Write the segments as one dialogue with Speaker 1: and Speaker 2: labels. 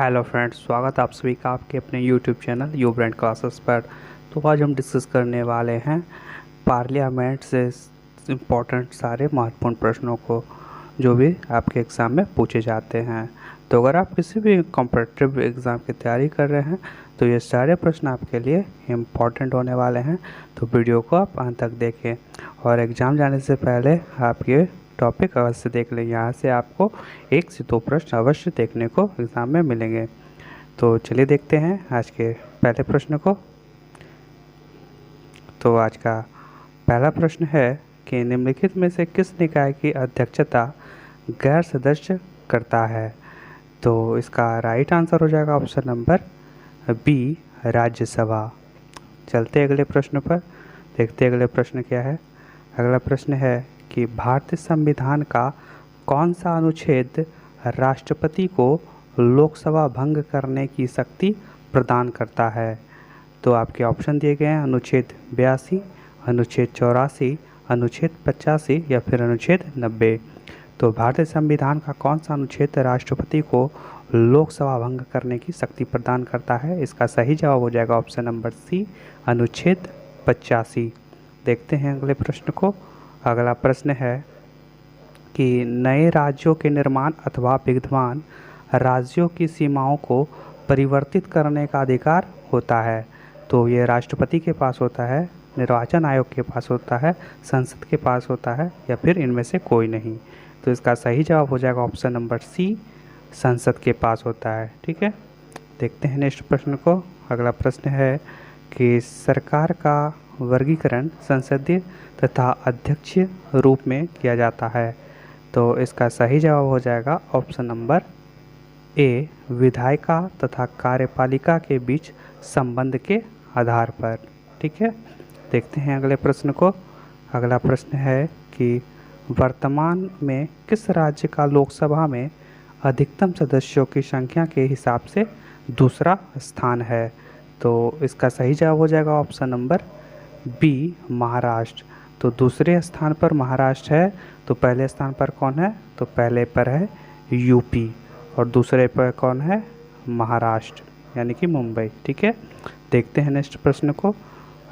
Speaker 1: Hello friends, स्वागत है आप सभी का आपके अपने YouTube channel you brand classes पर। तो आज हम डिस्कस करने वाले हैं पार्लियामेंट से इम्पोर्टेंट सारे महत्वपूर्ण प्रश्नों को जो भी आपके एग्ज़ाम में पूछे जाते हैं। तो अगर आप किसी भी कॉम्पिटिटिव एग्ज़ाम की तैयारी कर रहे हैं तो ये सारे प्रश्न आपके लिए इम्पोर्टेंट होने वाले हैं। तो वीडियो को आप अंत तक देखें और एग्ज़ाम जाने से पहले आप ये टॉपिक अवश्य देख लें। यहाँ से आपको 1 से 2 प्रश्न अवश्य देखने को एग्ज़ाम में मिलेंगे। तो चलिए देखते हैं आज के पहले प्रश्न को। तो आज का पहला प्रश्न है कि निम्नलिखित में से किस निकाय की अध्यक्षता गैर सदस्य करता है। तो इसका राइट आंसर हो जाएगा ऑप्शन नंबर बी, राज्यसभा। चलते अगले प्रश्न पर, देखते अगले प्रश्न क्या है। अगला प्रश्न है कि भारतीय संविधान का कौन सा अनुच्छेद राष्ट्रपति को लोकसभा भंग करने की शक्ति प्रदान करता है। तो आपके ऑप्शन दिए गए हैं अनुच्छेद 82, अनुच्छेद 84, अनुच्छेद 85 या फिर अनुच्छेद 90। तो भारतीय संविधान का कौन सा अनुच्छेद राष्ट्रपति को लोकसभा भंग करने की शक्ति प्रदान करता है। इसका सही जवाब हो जाएगा ऑप्शन नंबर सी, अनुच्छेद 85। देखते हैं अगले प्रश्न को। अगला प्रश्न है कि नए राज्यों के निर्माण अथवा विद्यमान राज्यों की सीमाओं को परिवर्तित करने का अधिकार होता है। तो ये राष्ट्रपति के पास होता है, निर्वाचन आयोग के पास होता है, संसद के पास होता है या फिर इनमें से कोई नहीं। तो इसका सही जवाब हो जाएगा ऑप्शन नंबर सी, संसद के पास होता है। ठीक है, देखते हैं नेक्स्ट प्रश्न को। अगला प्रश्न है कि सरकार का वर्गीकरण संसदीय तथा अध्यक्षीय रूप में किया जाता है। तो इसका सही जवाब हो जाएगा ऑप्शन नंबर ए, विधायिका तथा कार्यपालिका के बीच संबंध के आधार पर। ठीक है, देखते हैं अगले प्रश्न को। अगला प्रश्न है कि वर्तमान में किस राज्य का लोकसभा में अधिकतम सदस्यों की संख्या के हिसाब से दूसरा स्थान है। तो इसका सही जवाब हो जाएगा ऑप्शन नंबर बी, महाराष्ट्र। तो दूसरे स्थान पर महाराष्ट्र है, तो पहले स्थान पर कौन है। तो पहले पर है यूपी और दूसरे पर कौन है, महाराष्ट्र यानी कि मुंबई। ठीक है, देखते हैं नेक्स्ट प्रश्न को।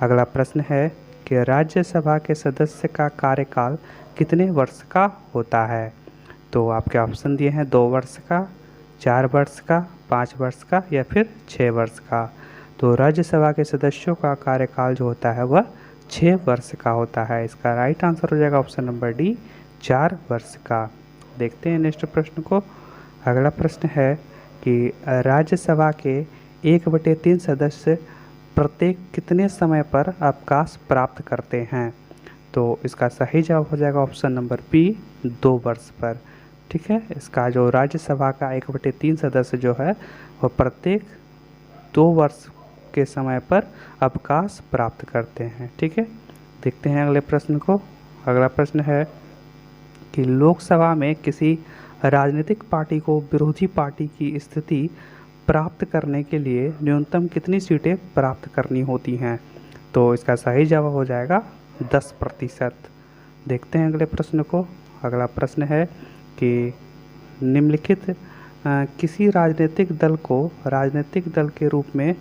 Speaker 1: अगला प्रश्न है कि राज्यसभा के सदस्य का कार्यकाल कितने वर्ष का होता है। तो आपके ऑप्शन दिए हैं 2 वर्ष का, 4 वर्ष का, 5 वर्ष का या फिर 6 वर्ष का। तो राज्यसभा के सदस्यों का कार्यकाल जो होता है वह 6 वर्ष का होता है। इसका राइट आंसर हो जाएगा ऑप्शन नंबर डी, 4 वर्ष का। देखते हैं नेक्स्ट प्रश्न को। अगला प्रश्न है कि राज्यसभा के 1/3 सदस्य प्रत्येक कितने समय पर अवकाश प्राप्त करते हैं। तो इसका सही जवाब हो जाएगा ऑप्शन नंबर बी, 2 वर्ष पर। ठीक है, इसका जो राज्यसभा का 1/3 सदस्य जो है वह प्रत्येक 2 वर्ष के समय पर अवकाश प्राप्त करते हैं। ठीक है, देखते हैं अगले प्रश्न को। अगला प्रश्न है कि लोकसभा में किसी राजनीतिक पार्टी को विरोधी पार्टी की स्थिति प्राप्त करने के लिए न्यूनतम कितनी सीटें प्राप्त करनी होती हैं। तो इसका सही जवाब हो जाएगा 10%। देखते हैं अगले प्रश्न को। अगला प्रश्न है कि निम्नलिखित किसी राजनीतिक दल को राजनीतिक दल के रूप में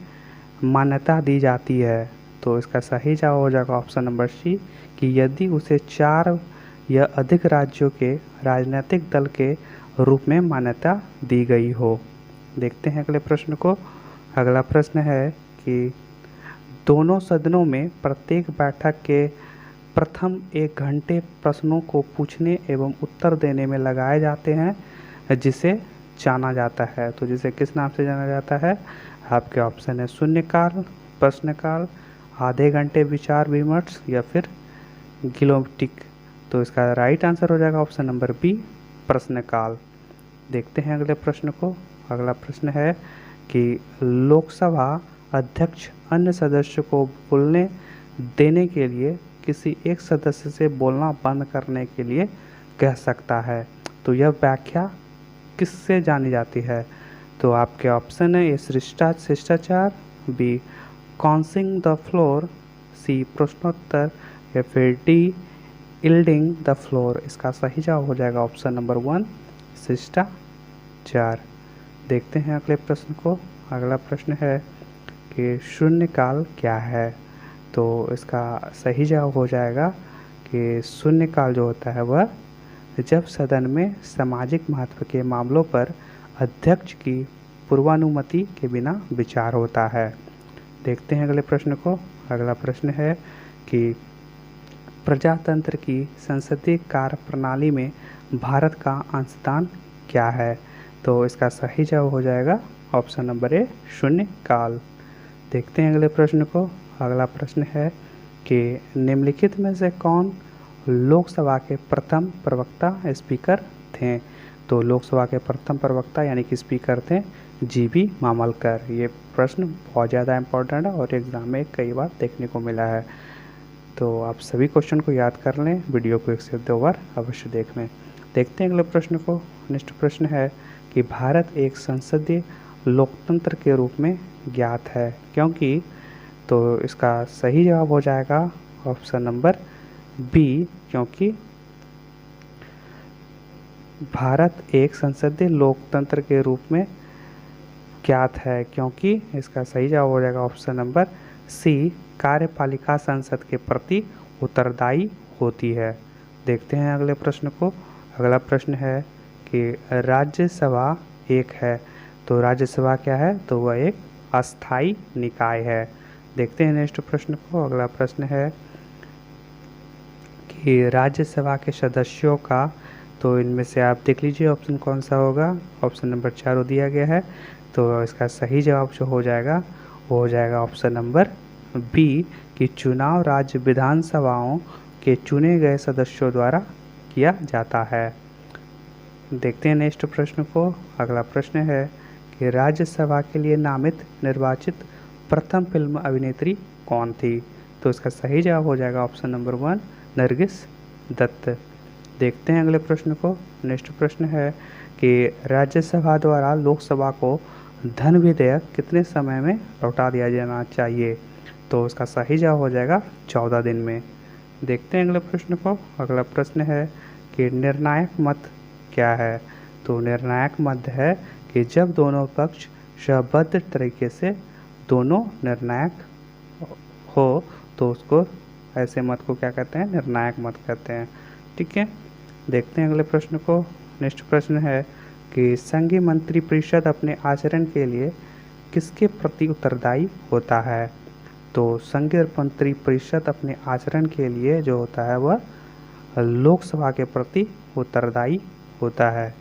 Speaker 1: मान्यता दी जाती है। तो इसका सही जवाब हो जाएगा ऑप्शन नंबर सी, कि यदि उसे 4 या अधिक राज्यों के राजनीतिक दल के रूप में मान्यता दी गई हो। देखते हैं अगले प्रश्न को। अगला प्रश्न है कि दोनों सदनों में प्रत्येक बैठक के प्रथम 1 घंटे प्रश्नों को पूछने एवं उत्तर देने में लगाए जाते हैं, जिसे जाना जाता है। तो जिसे किस नाम से जाना जाता है। आपके ऑप्शन है शून्यकाल, प्रश्नकाल, आधे घंटे विचार विमर्श या फिर गिलोटिक। तो इसका राइट आंसर हो जाएगा ऑप्शन नंबर बी, प्रश्नकाल। देखते हैं अगले प्रश्न को। अगला प्रश्न है कि लोकसभा अध्यक्ष अन्य सदस्य को बोलने देने के लिए किसी एक सदस्य से बोलना बंद करने के लिए कह सकता है। तो यह व्याख्या किससे जानी जाती है। तो आपके ऑप्शन है ए, शिष्टाचार, बी, कॉन्सिंग द फ्लोर, सी, प्रश्नोत्तर या फिर डी, यील्डिंग द फ्लोर। इसका सही जवाब हो जाएगा ऑप्शन नंबर 1, शिष्टाचार। देखते हैं अगले प्रश्न को। अगला प्रश्न है कि शून्यकाल क्या है। तो इसका सही जवाब हो जाएगा कि शून्यकाल जो होता है वह जब सदन में सामाजिक महत्व के मामलों पर अध्यक्ष की पूर्वानुमति के बिना विचार होता है। देखते हैं अगले प्रश्न को। अगला प्रश्न है कि प्रजातंत्र की संसदीय कार्यप्रणाली में भारत का अंशदान क्या है। तो इसका सही जवाब हो जाएगा ऑप्शन नंबर ए, शून्यकाल। देखते हैं अगले प्रश्न को। अगला प्रश्न है कि निम्नलिखित में से कौन लोकसभा के प्रथम प्रवक्ता स्पीकर थे। तो लोकसभा के प्रथम प्रवक्ता यानी कि स्पीकर थे जीबी मामलकर। ये प्रश्न बहुत ज़्यादा इम्पोर्टेंट है और एग्ज़ाम में कई बार देखने को मिला है। तो आप सभी क्वेश्चन को याद कर लें, वीडियो को 1 से 2 बार अवश्य देख लें। देखते हैं अगले प्रश्न को। नेक्स्ट प्रश्न है कि भारत एक संसदीय लोकतंत्र के रूप में ज्ञात है क्योंकि। तो इसका सही जवाब हो जाएगा ऑप्शन नंबर बी, क्योंकि भारत एक संसदीय लोकतंत्र के रूप में ज्ञात है क्योंकि इसका सही जवाब हो जाएगा ऑप्शन नंबर सी, कार्यपालिका संसद के प्रति उत्तरदायी होती है। देखते हैं अगले प्रश्न को। अगला प्रश्न है कि राज्यसभा एक है। तो राज्यसभा क्या है, तो वह एक अस्थाई निकाय है। देखते हैं नेक्स्ट प्रश्न को। अगला प्रश्न है कि राज्यसभा के सदस्यों का, तो इनमें से आप देख लीजिए ऑप्शन कौन सा होगा। ऑप्शन नंबर 4 दिया गया है। तो इसका सही जवाब जो हो जाएगा वो हो जाएगा ऑप्शन नंबर बी, कि चुनाव राज्य विधानसभाओं के चुने गए सदस्यों द्वारा किया जाता है। देखते हैं नेक्स्ट प्रश्न को। अगला प्रश्न है कि राज्यसभा के लिए नामित निर्वाचित प्रथम फिल्म अभिनेत्री कौन थी। तो इसका सही जवाब हो जाएगा ऑप्शन नंबर 1, नरगिस दत्त। देखते हैं अगले प्रश्न को। नेक्स्ट प्रश्न है कि राज्यसभा द्वारा लोकसभा को धन विधेयक कितने समय में लौटा दिया जाना चाहिए। तो इसका सही जवाब हो जाएगा 14 दिन में। देखते हैं अगले प्रश्न को। अगला प्रश्न है कि निर्णायक मत क्या है। तो निर्णायक मत है कि जब दोनों पक्ष संबद्ध तरीके से दोनों निर्णायक हो तो उसको, ऐसे मत को क्या कहते हैं, निर्णायक मत कहते हैं। ठीक है, देखते हैं अगले प्रश्न को। नेक्स्ट प्रश्न है कि संघीय मंत्रिपरिषद अपने आचरण के लिए किसके प्रति उत्तरदायी होता है। तो संघीय मंत्रिपरिषद अपने आचरण के लिए जो होता है वह लोकसभा के प्रति उत्तरदायी होता है।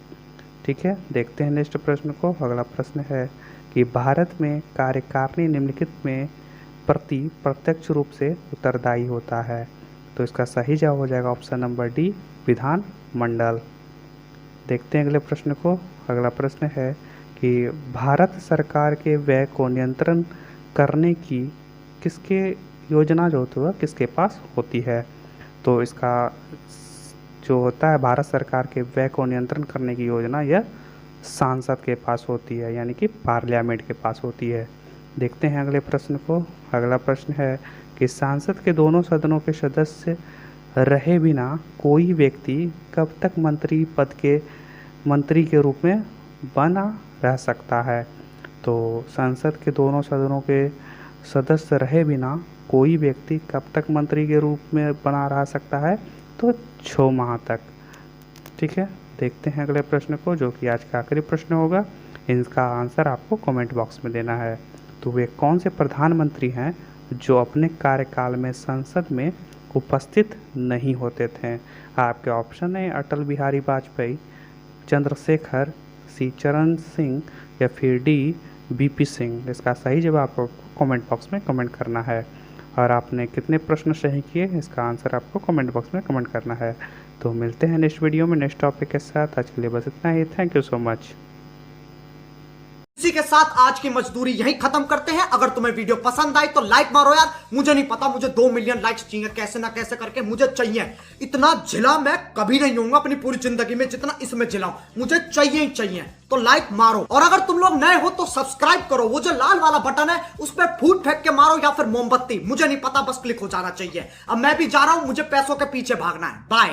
Speaker 1: ठीक है, देखते हैं नेक्स्ट प्रश्न को। अगला प्रश्न है कि भारत में कार्यकारिणी निम्नलिखित में प्रति प्रत्यक्ष रूप से उत्तरदायी होता है। तो इसका सही जवाब हो जाएगा ऑप्शन नंबर डी, विधान मंडल। देखते हैं अगले प्रश्न को। अगला प्रश्न है कि भारत सरकार के व्यय को नियंत्रण करने की किसके योजना जो होती है किसके पास होती है। तो इसका जो होता है भारत सरकार के व्यय को नियंत्रण करने की योजना यह सांसद के पास होती है, यानी कि पार्लियामेंट के पास होती है। देखते हैं अगले प्रश्न को। अगला प्रश्न है कि सांसद के दोनों सदनों के सदस्य रहे बिना कोई व्यक्ति कब तक मंत्री के रूप में बना रह सकता है। तो संसद के दोनों सदनों के सदस्य रहे बिना कोई व्यक्ति कब तक मंत्री के रूप में बना रह सकता है, तो 6 माह तक। ठीक है, देखते हैं अगले प्रश्न को, जो कि आज का आखिरी प्रश्न होगा। इनका आंसर आपको कमेंट बॉक्स में देना है। तो वे कौन से प्रधानमंत्री हैं जो अपने कार्यकाल में संसद में उपस्थित नहीं होते थे। आपके ऑप्शन है अटल बिहारी वाजपेयी, चंद्रशेखर, सी चरण सिंह या फिर डी बीपी सिंह। इसका सही जवाब आपको कमेंट बॉक्स में कमेंट करना है। और आपने कितने प्रश्न सही किए इसका आंसर आपको कमेंट बॉक्स में कमेंट करना है। तो मिलते हैं नेक्स्ट वीडियो में नेक्स्ट टॉपिक के साथ। आज के लिए बस इतना ही। Thank you so much.
Speaker 2: इसी के साथ आज की मजदूरी यहीं खत्म करते हैं। अगर तुम्हें वीडियो पसंद आई तो लाइक मारो यार। मुझे नहीं पता, मुझे 2 मिलियन लाइक्स चाहिए, कैसे ना कैसे करके मुझे चाहिए। इतना जिला मैं कभी नहीं होऊंगा अपनी पूरी जिंदगी में जितना इसमें जिलाऊं, मुझे चाहिए ही चाहिए। तो लाइक मारो, और अगर तुम लोग नए हो तो सब्सक्राइब करो। वो जो लाल वाला बटन है उस पर फूट फेंक के मारो या फिर मोमबत्ती, मुझे नहीं पता, बस क्लिक हो जाना चाहिए। अब मैं भी जा रहा हूं, मुझे पैसों के पीछे भागना है। बाय।